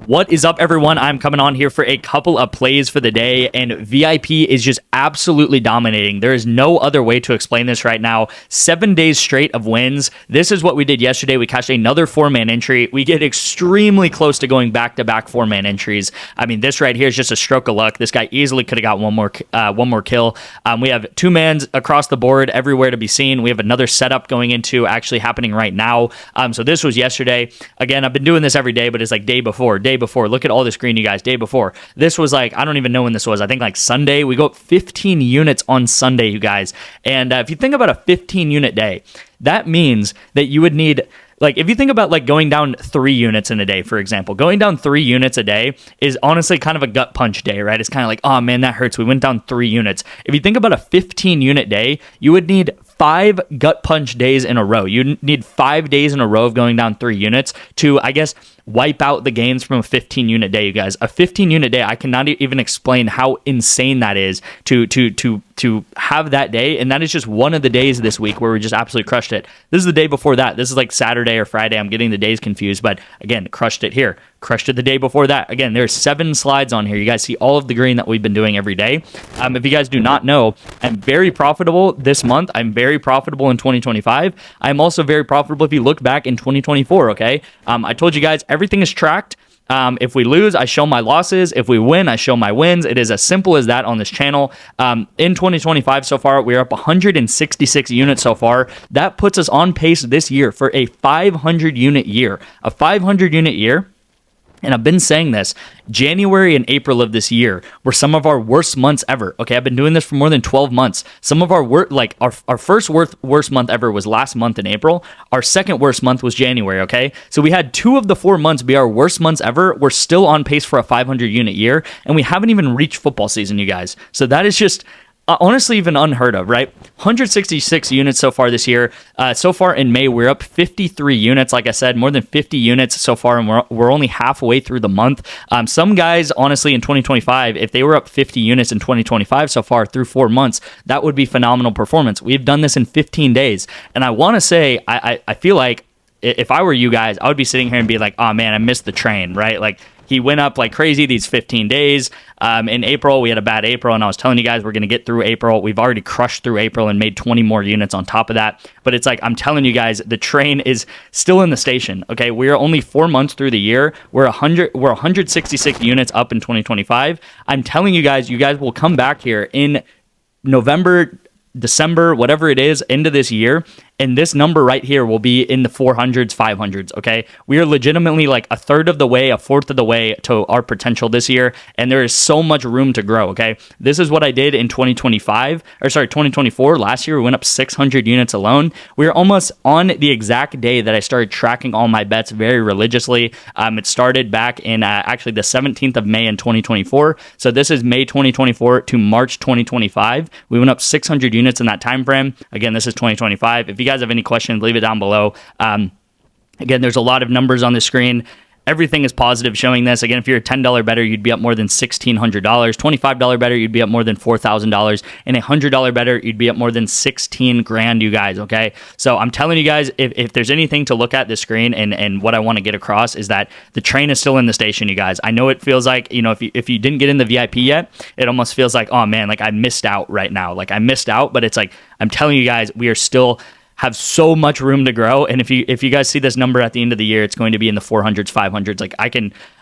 What is up, everyone? I'm coming on here for a couple of plays for the day, and VIP is just absolutely dominating. There is no other way to explain this right now. 7 days straight of wins. This is what we did yesterday. We cashed another 4-man entry. We get extremely close to going back-to-back 4-man entries. I mean, this right here is just a stroke of luck. This guy easily could have got one more kill. We have 2-mans across the board, everywhere to be seen. We have another setup going into actually happening right now. So this was yesterday. Again, I've been doing this every day, but it's like day before. Look at all this green, you guys. Day before. This was like, I don't even know when this was. I think like Sunday. We go up 15 units on Sunday, you guys. And if you think about a 15 unit day, that means that you would need, like, if you think about like going down 3 units in a day, for example, going down 3 units a day is honestly kind of a gut punch day, right? It's kind of like, oh man, that hurts. We went down 3 units. If you think about a 15 unit day, you would need 5 gut punch days in a row. You need 5 days in a row of going down 3 units to, I guess, wipe out the gains from a 15 unit day, you guys. A 15 unit day, I cannot even explain how insane that is to have that day. And that is just one of the days this week where we just absolutely crushed it. This is the day before that. This is like Saturday or Friday. I'm getting the days confused, but again, crushed it here. Crushed it the day before that. Again, there's 7 slides on here. You guys see all of the green that we've been doing every day. If you guys do not know, I'm very profitable this month. I'm very profitable in 2025. I'm also very profitable if you look back in 2024, okay? I told you guys, everything is tracked. If we lose, I show my losses. If we win, I show my wins. It is as simple as that on this channel. In 2025 so far, we're up 166 units so far. That puts us on pace this year for a 500 unit year. A 500 unit year. And I've been saying this, January and April of this year were some of our worst months ever. Okay, I've been doing this for more than 12 months. Some of our our first worst month ever was last month in April. Our second worst month was January, okay? So we had 2 of the 4 months be our worst months ever. We're still on pace for a 500 unit year, and we haven't even reached football season, you guys. So that is just honestly even unheard of, right? 166 units so far this year. So far in May, we're up 53 units. Like I said, more than 50 units so far, and we're only halfway through the month. Some guys, honestly, in 2025, if they were up 50 units in 2025 so far through 4 months, that would be phenomenal performance. We've done this in 15 days. And I want to say, I feel like if I were you guys, I would be sitting here and be like, oh man, I missed the train, right? Like, he went up like crazy these 15 days. In April, we had a bad April, and I was telling you guys we're going to get through April. We've already crushed through April and made 20 more units on top of that. But it's like, I'm telling you guys, the train is still in the station, okay? We're only 4 months through the year. We're 166 units up in 2025. I'm telling you guys will come back here in November, December, whatever it is, end of this year, and this number right here will be in the 400s, 500s, okay? We are legitimately like a third of the way, a fourth of the way to our potential this year, and there is so much room to grow, okay? This is what I did in 2024. Last year, we went up 600 units alone. We are almost on the exact day that I started tracking all my bets very religiously. It started back in actually the 17th of May in 2024. So this is May 2024 to March 2025. We went up 600 units in that time frame. Again, this is 2025. If you guys have any questions, leave it down below. Again, there's a lot of numbers on the screen. Everything is positive showing this. Again, if you're a $10 bettor, you'd be up more than $1,600. $25 bettor, you'd be up more than $4,000. And a $100 bettor, you'd be up more than 16 grand, you guys, okay? So I'm telling you guys, if there's anything to look at the screen and what I want to get across is that the train is still in the station, you guys. I know it feels like, you know, if you didn't get in the VIP yet, it almost feels like, oh man, like I missed out right now. Like I missed out, but it's like, I'm telling you guys, we are still have so much room to grow. And if you guys see this number at the end of the year, it's going to be in the 400s, 500s. Like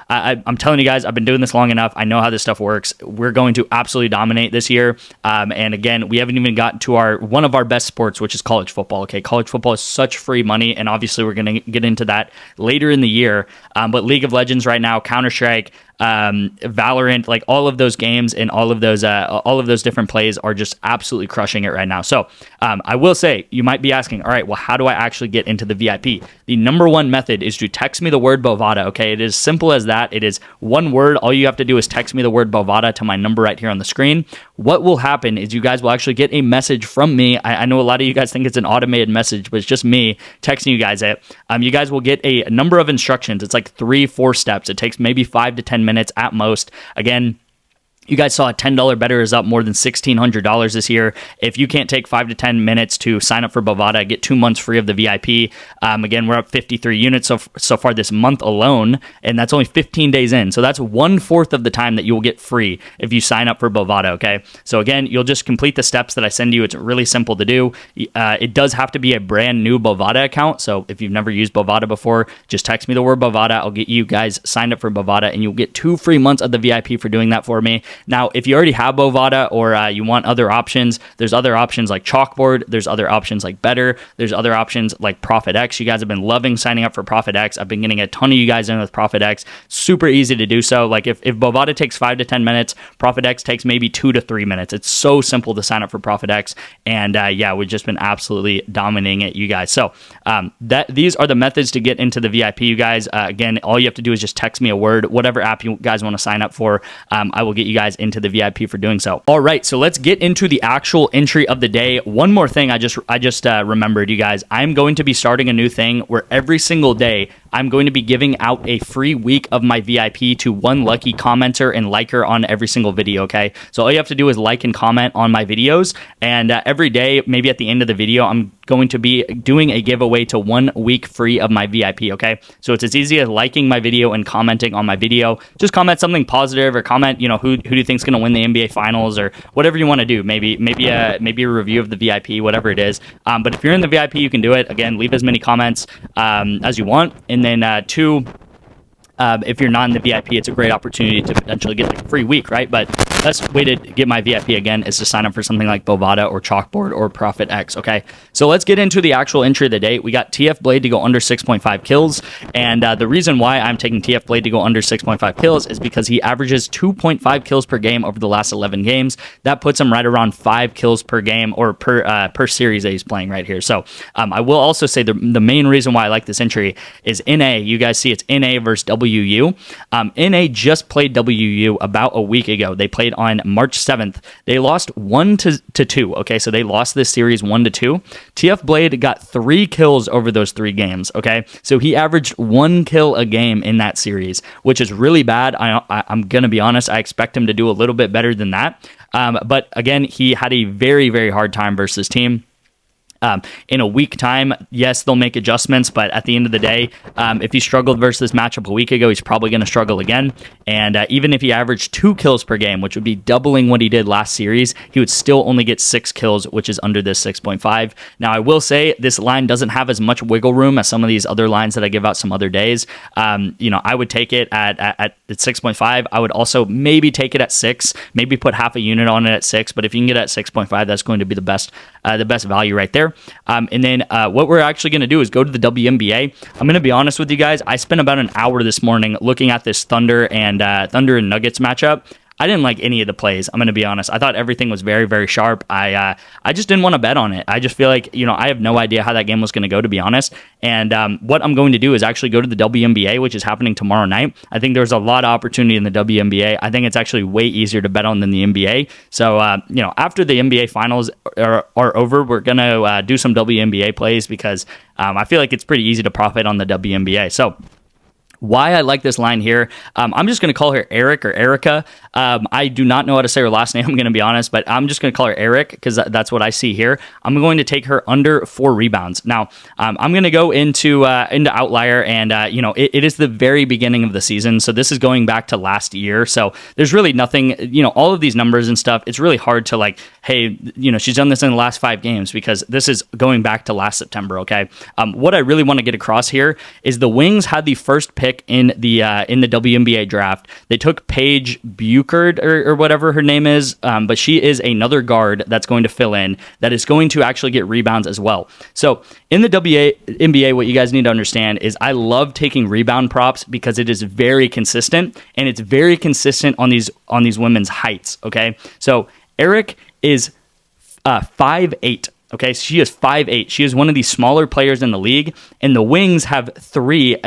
I'm telling you guys, I've been doing this long enough. I know how this stuff works. We're going to absolutely dominate this year. And again, we haven't even gotten to one of our best sports, which is college football. Okay, college football is such free money, and obviously we're going to get into that later in the year. But League of Legends right now, Counter-Strike, Valorant, like all of those games and all of those different plays are just absolutely crushing it right now. So I will say, you might be asking, all right, well, how do I actually get into the VIP? The number one method is to text me the word Bovada. Okay, it is simple as that. It is one word. All you have to do is text me the word Bovada to my number right here on the screen. What will happen is you guys will actually get a message from me. I know a lot of you guys think it's an automated message, but it's just me texting you guys it. You guys will get a number of instructions. It's like 3-4 steps. It takes maybe 5 to 10 minutes at most. Again, You guys saw a $10 better is up more than $1,600 this year. If you can't take 5 to 10 minutes to sign up for Bovada, get 2 months free of the VIP. Again, we're up 53 units so far this month alone, and that's only 15 days in. So that's 1/4 of the time that you will get free if you sign up for Bovada, okay? So again, you'll just complete the steps that I send you. It's really simple to do. It does have to be a brand new Bovada account. So if you've never used Bovada before, just text me the word Bovada. I'll get you guys signed up for Bovada, and you'll get 2 free months of the VIP for doing that for me. Now, if you already have Bovada or you want other options, there's other options like Chalkboard. There's other options like Better. There's other options like ProfitX. You guys have been loving signing up for ProfitX. I've been getting a ton of you guys in with ProfitX. Super easy to do so. Like if Bovada takes 5 to 10 minutes, ProfitX takes maybe 2 to 3 minutes. It's so simple to sign up for ProfitX. And yeah, we've just been absolutely dominating it, you guys. So these are the methods to get into the VIP, you guys. Again, all you have to do is just text me a word, whatever app you guys want to sign up for. I will get you guys into the VIP for doing so. All right, so let's get into the actual entry of the day. One more thing I just remembered, you guys. I'm going to be starting a new thing where every single day I'm going to be giving out a free week of my VIP to one lucky commenter and liker on every single video, okay? So all you have to do is like and comment on my videos, and every day, maybe at the end of the video, I'm going to be doing a giveaway to 1 week free of my VIP, okay? So it's as easy as liking my video and commenting on my video. Just comment something positive, or comment, you know, who do you think's going to win the NBA Finals, or whatever you want to do. Maybe a review of the VIP, whatever it is. But if you're in the VIP, you can do it. Again, leave as many comments as you want, and then 2. If you're not in the VIP, it's a great opportunity to potentially get like a free week, right? But the best way to get my VIP, again, is to sign up for something like Bovada or Chalkboard or ProfitX, okay? So let's get into the actual entry of the day. We got TF Blade to go under 6.5 kills, and the reason why I'm taking TF Blade to go under 6.5 kills is because he averages 2.5 kills per game over the last 11 games. That puts him right around 5 kills per game, or per series that he's playing right here. So I will also say the main reason why I like this entry is NA. You guys see it's NA versus WU. NA just played WU about a week ago. They played on March 7th. They lost 1-2. Okay, so they lost this series 1-2. TF Blade got 3 kills over those 3 games. Okay, so he averaged 1 kill a game in that series, which is really bad. I'm gonna be honest. I expect him to do a little bit better than that. But again, he had a very, very hard time versus this team. In a week time, yes, they'll make adjustments, but at the end of the day, if he struggled versus this matchup a week ago, he's probably going to struggle again. And even if he averaged 2 kills per game, which would be doubling what he did last series, he would still only get 6 kills, which is under this 6.5. Now, I will say this line doesn't have as much wiggle room as some of these other lines that I give out some other days. You know, I would take it at 6.5. I would also maybe take it at 6, maybe put half a unit on it at 6. But if you can get it at 6.5, that's going to be the best value right there. And then what we're actually going to do is go to the WNBA. I'm going to be honest with you guys. I spent about an hour this morning looking at this Thunder and Nuggets matchup. I didn't like any of the plays. I'm going to be honest. I thought everything was very, very sharp. I just didn't want to bet on it. I just feel like, you know, I have no idea how that game was going to go, to be honest. And what I'm going to do is actually go to the WNBA, which is happening tomorrow night. I think there's a lot of opportunity in the WNBA. I think it's actually way easier to bet on than the NBA. So, you know, after the NBA finals are over, we're going to do some WNBA plays, because I feel like it's pretty easy to profit on the WNBA. So, why I like this line here, I'm just going to call her Eric or Erica. I do not know how to say her last name, I'm going to be honest, but I'm just going to call her Eric because that's what I see here. I'm going to take her under 4 rebounds. Now, I'm going to go into Outlier, and you know, it is the very beginning of the season, so this is going back to last year. So there's really nothing, you know, all of these numbers and stuff. It's really hard to like, hey, you know, she's done this in the last 5 games, because this is going back to last September. Okay, what I really want to get across here is the Wings had the first pick in the WNBA draft. They took Paige Buchard or whatever her name is, but she is another guard that's going to fill in, that is going to actually get rebounds as well. So in the WNBA, what you guys need to understand is I love taking rebound props because it is very consistent, and it's very consistent on these women's heights. Okay, so Eric is 5'8". Okay, so she is 5'8". She is one of the smaller players in the league, and the Wings have 2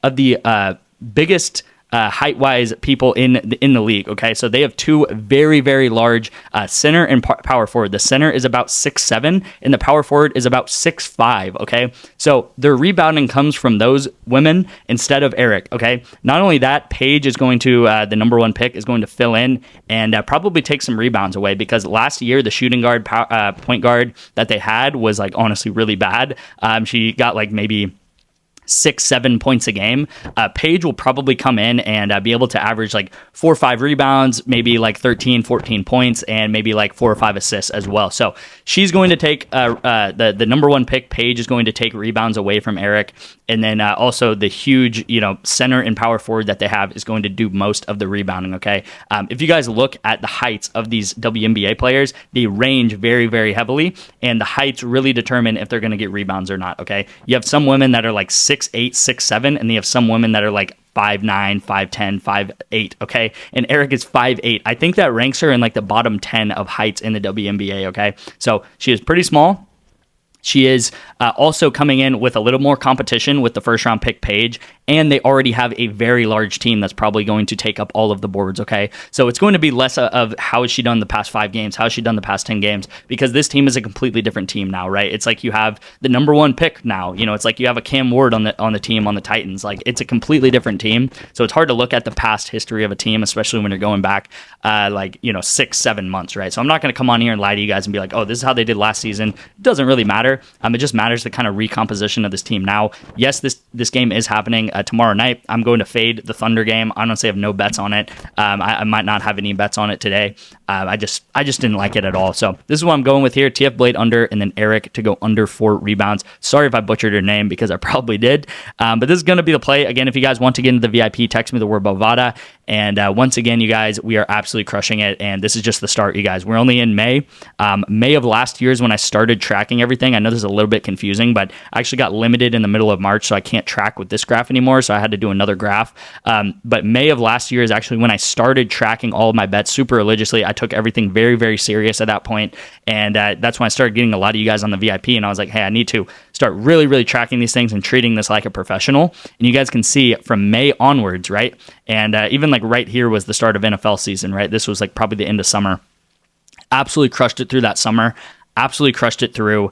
of the biggest height-wise people in the league. Okay, so they have two very, very large center and power forward. The center is about 6'7", and the power forward is about 6'5". Okay, so their rebounding comes from those women instead of Eric. Okay, not only that, Paige is going to the number one pick is going to fill in and probably take some rebounds away, because last year the shooting guard, point guard that they had was like honestly really bad. She got like maybe 6-7 points a game. Paige will probably come in and be able to average like 4 or 5 rebounds, maybe like 13-14 points, and maybe like 4 or 5 assists as well. So she's going to take the number one pick. Paige is going to take rebounds away from Eric, and then also the huge center and power forward that they have is going to do most of the rebounding. Okay, if you guys look at the heights of these WNBA players, they range very, very heavily, and the heights really determine if they're going to get rebounds or not. Okay, you have some women that are like 6'8", 6'7", and they have some women that are like 5'9", 5'10", 5'8", okay? And Eric is 5'8". I think that ranks her in like the bottom 10 of heights in the WNBA, okay? So she is pretty small. She is also coming in with a little more competition with the first-round pick Paige, and they already have a very large team that's probably going to take up all of the boards, okay? So it's going to be less of how has she done the past 5 games, how has she done the past 10 games, because this team is a completely different team now, right? It's like you have the number one pick now. It's like you have a Cam Ward on the team on the Titans. Like, it's a completely different team. So it's hard to look at the past history of a team, especially when you're going back 6-7 months, right? So I'm not going to come on here and lie to you guys and be like, oh, this is how they did last season. It doesn't really matter. It just matters the kind of recomposition of this team now. Yes, this game is happening tomorrow night. I'm going to fade the Thunder game. I honestly have no bets on it. I might not have any bets on it today. I just didn't like it at all. So this is what I'm going with here. TF Blade under, and then Eric to go under 4 rebounds. Sorry if I butchered her name, because I probably did. But this is going to be the play. Again, if you guys want to get into the VIP, text me the word Bovada. And once again, you guys, we are absolutely crushing it. And this is just the start, you guys. We're only in May. May of last year is when I started tracking everything. I know this is a little bit confusing, but I actually got limited in the middle of March, so I can't track with this graph anymore. So I had to do another graph. But May of last year is actually when I started tracking all of my bets super religiously. I took everything very, very serious at that point. And that's when I started getting a lot of you guys on the VIP. And I was like, hey, I need to start really, really tracking these things and treating this like a professional. And you guys can see from May onwards, right? And even like right here was the start of NFL season, right? This was like probably the end of summer. Absolutely crushed it through that summer. Absolutely crushed it through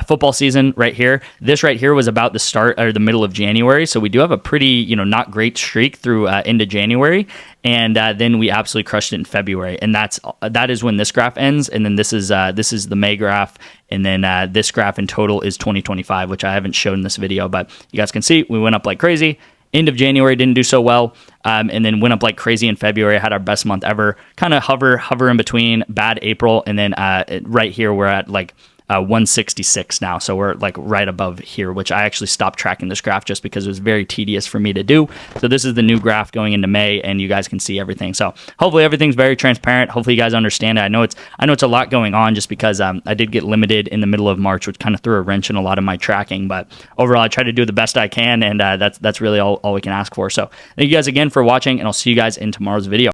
football season right here. This right here was about the start or the middle of January. So we do have a pretty, not great streak through into January. And then we absolutely crushed it in February. And that is when this graph ends. And then this is the May graph. And then this graph in total is 2025, which I haven't shown in this video, but you guys can see we went up like crazy. End of January didn't do so well, and then went up like crazy in February. Had our best month ever. Kind of hover in between. Bad April, and then right here we're at like 166 now, so we're like right above here, which I actually stopped tracking this graph just because it was very tedious for me to do. So this is the new graph going into May, and you guys can see everything. So hopefully everything's very transparent. Hopefully you guys understand it. I know it's a lot going on just because I did get limited in the middle of March, which kind of threw a wrench in a lot of my tracking. But overall, I try to do the best I can, and that's really all we can ask for. So thank you guys again for watching, and I'll see you guys in tomorrow's video.